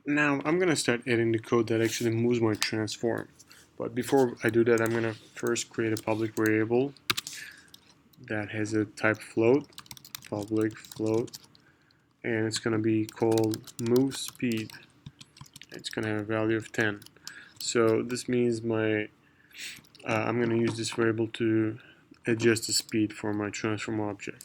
Now I'm gonna start adding the code that actually moves my transform. But before I do that, I'm gonna first create a public variable that has a type float, public float, and it's gonna be called move speed. It's gonna have a value of 10. So this means I'm gonna use this variable to adjust the speed for my transform object.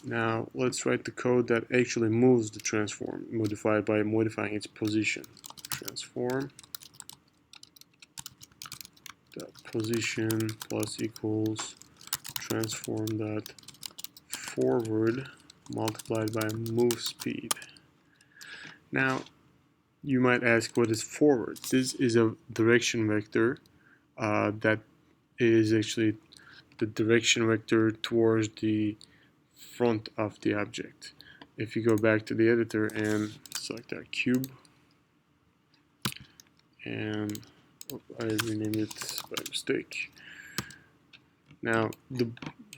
Now let's write the code that actually moves the transform, modified by modifying its position. Transform dot position plus equals transform dot forward multiplied by move speed. Now you might ask, what is forward? This is a direction vector that is actually the direction vector towards the front of the object. If you go back to the editor and select our cube, and I renamed it by mistake. Now,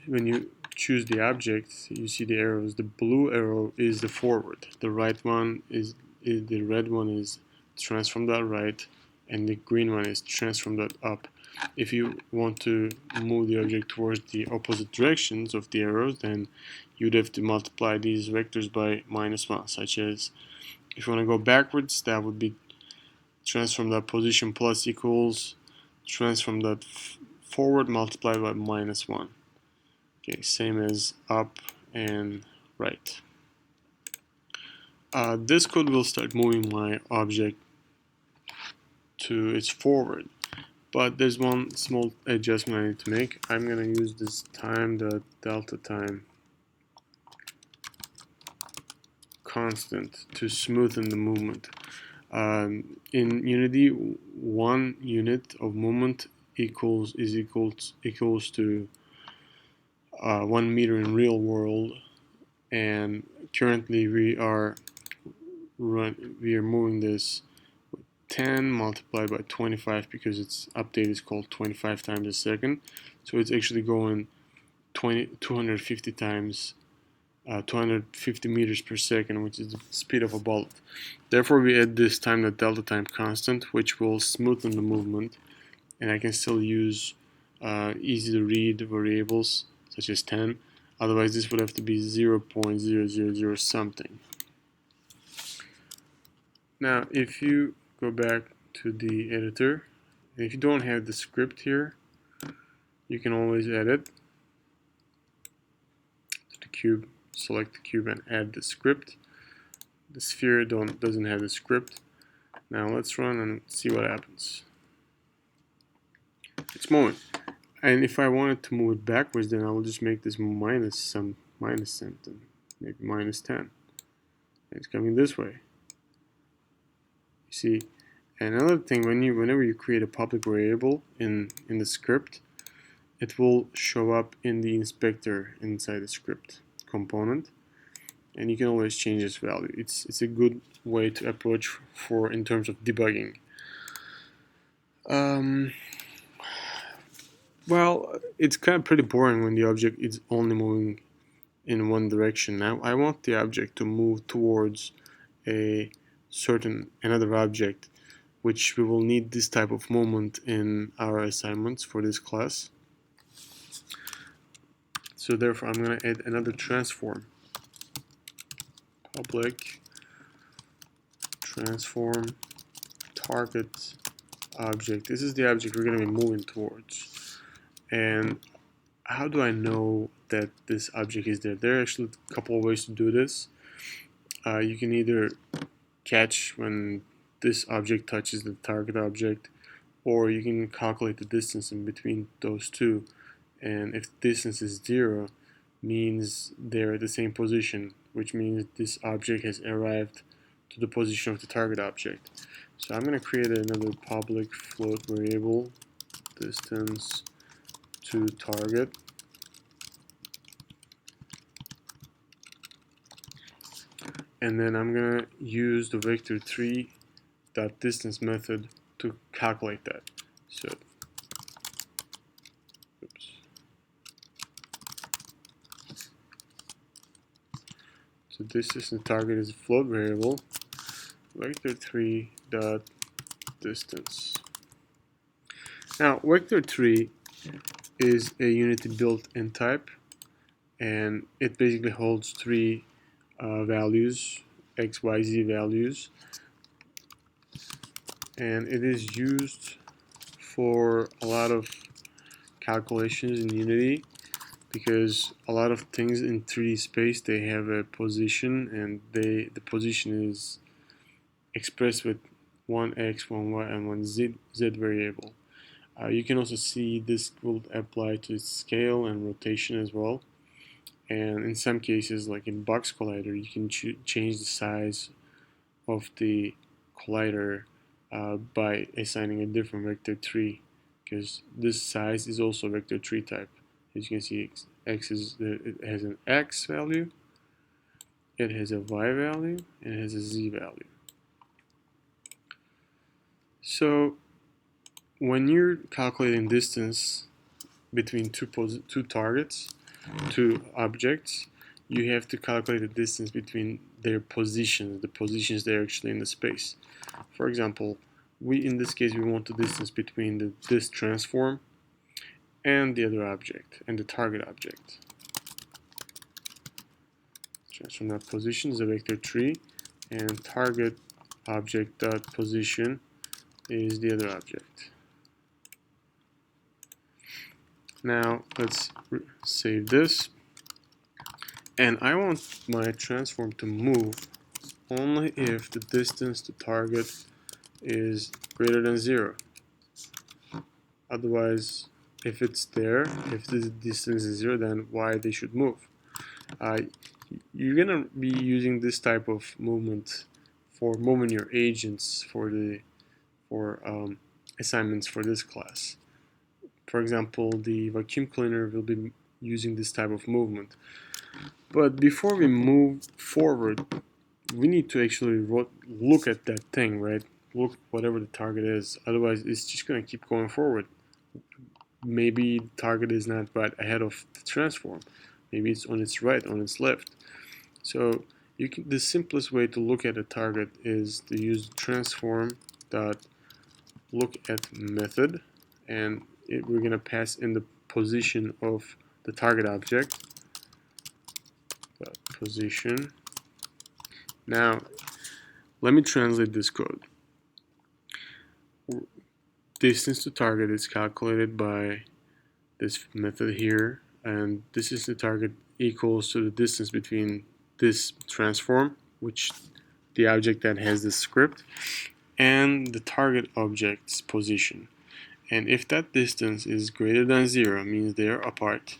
when you choose the object, you see the arrows. The blue arrow is the forward. The right one is the red one is transform.right, and the green one is transform.up. If you want to move the object towards the opposite directions of the arrows, then you'd have to multiply these vectors by -1, such as if you want to go backwards, that would be transform.position plus equals transform.forward multiplied by -1. Okay, same as up and right. This code will start moving my object to its forward, but there's one small adjustment I need to make. I'm going to use this time, the delta time constant, to smoothen the movement. In Unity, 1 unit of movement equals to 1 meter in real world, and currently we are moving this 10 multiplied by 25 because its update is called 25 times a second, so it's actually going 250 times 250 meters per second, which is the speed of a bullet. Therefore, we add this time, the delta time constant, which will smoothen the movement, and I can still use easy to read variables such as 10. Otherwise, this would have to be 0.000 something. Now, if you go back to the editor, and if you don't have the script here, you can always edit to the cube, select the cube, and add the script. The sphere doesn't have the script. Now let's run and see what happens. It's moving. And if I wanted to move it backwards, then I will just make this minus something, maybe -10. It's coming this way. You see, another thing, whenever you create a public variable in the script, it will show up in the inspector inside the script component, and you can always change its value. It's a good way to approach in terms of debugging. Well, it's kind of pretty boring when the object is only moving in one direction. Now I want the object to move towards another object, which we will need this type of movement in our assignments for this class. So therefore I'm going to add another transform, public transform target object. This is the object we're going to be moving towards. And how do I know that this object is there? There are actually a couple of ways to do this. You can either catch when this object touches the target object, or you can calculate the distance in between those two, and if the distance is 0, means they're at the same position, which means this object has arrived to the position of the target object. So I'm going to create another public float variable, distance to target, and then I'm going to use the vector3.distance method to calculate that. So, So distance to target is a float variable, vector3 dot distance. Now vector3 is a Unity built-in type, and it basically holds three values, x, y, z values, and it is used for a lot of calculations in Unity, because a lot of things in 3D space, they have a position, and the position is expressed with one x, one y, and one z variable. You can also see this will apply to scale and rotation as well. And in some cases, like in Box Collider, you can change the size of the collider by assigning a different vector3, because this size is also vector3 type. As you can see, it has an x value, it has a y value, and it has a z value. So when you're calculating distance between two targets, two objects, you have to calculate the distance between their positions, the positions they're actually in the space. For example, in this case, we want the distance between this transform and the other object, and the target object. Transform dot position is a vector3, and target object dot position is the other object. Now let's save this, and I want my transform to move only if the distance to target is greater than 0. Otherwise, if it's there, if the distance is 0, then why they should move? You're gonna be using this type of movement for moving your agents for assignments for this class. For example, the vacuum cleaner will be using this type of movement. But before we move forward, we need to actually look at that thing, right? Look whatever the target is. Otherwise, it's just going to keep going forward. Maybe the target is not right ahead of the transform. Maybe it's on its right, on its left. So the simplest way to look at a target is to use transform dot look at method, and we're going to pass in the position of the target object. Position. Now, let me translate this code. Distance to target is calculated by this method here, and distance to target equals to the distance between this transform, which the object that has this script, and the target object's position. And if that distance is greater than 0, means they are apart,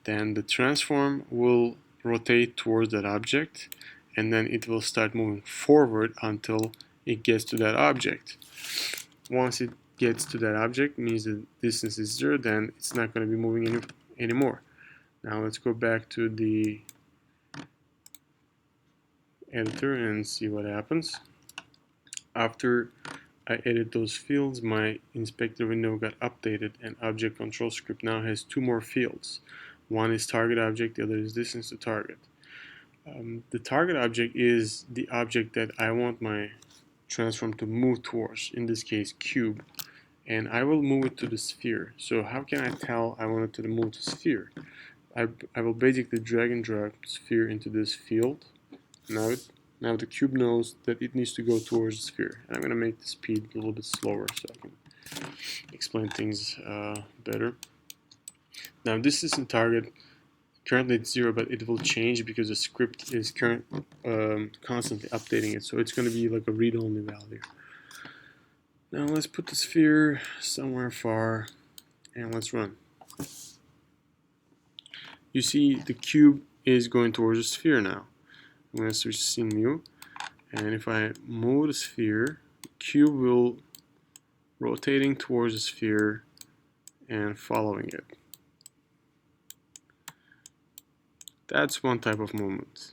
then the transform will rotate towards that object, and then it will start moving forward until it gets to that object. Once it gets to that object, means the distance is 0, then it's not going to be moving anymore. Now let's go back to the editor and see what happens. After I edit those fields, my inspector window got updated, and object control script now has two more fields. One is target object, the other is distance to target. The target object is the object that I want my transform to move towards, in this case cube, and I will move it to the sphere. So how can I tell I want it to move to sphere? I will basically drag and drop sphere into this field. Now the cube knows that it needs to go towards the sphere. And I'm going to make the speed a little bit slower so I can explain things better. Now this is in target. Currently it's 0, but it will change because the script is constantly updating it. So it's going to be like a read-only value. Now let's put the sphere somewhere far, and let's run. You see the cube is going towards the sphere now. I'm going to switch to scene view, and if I move the sphere, the cube will rotating towards the sphere and following it. That's one type of movement.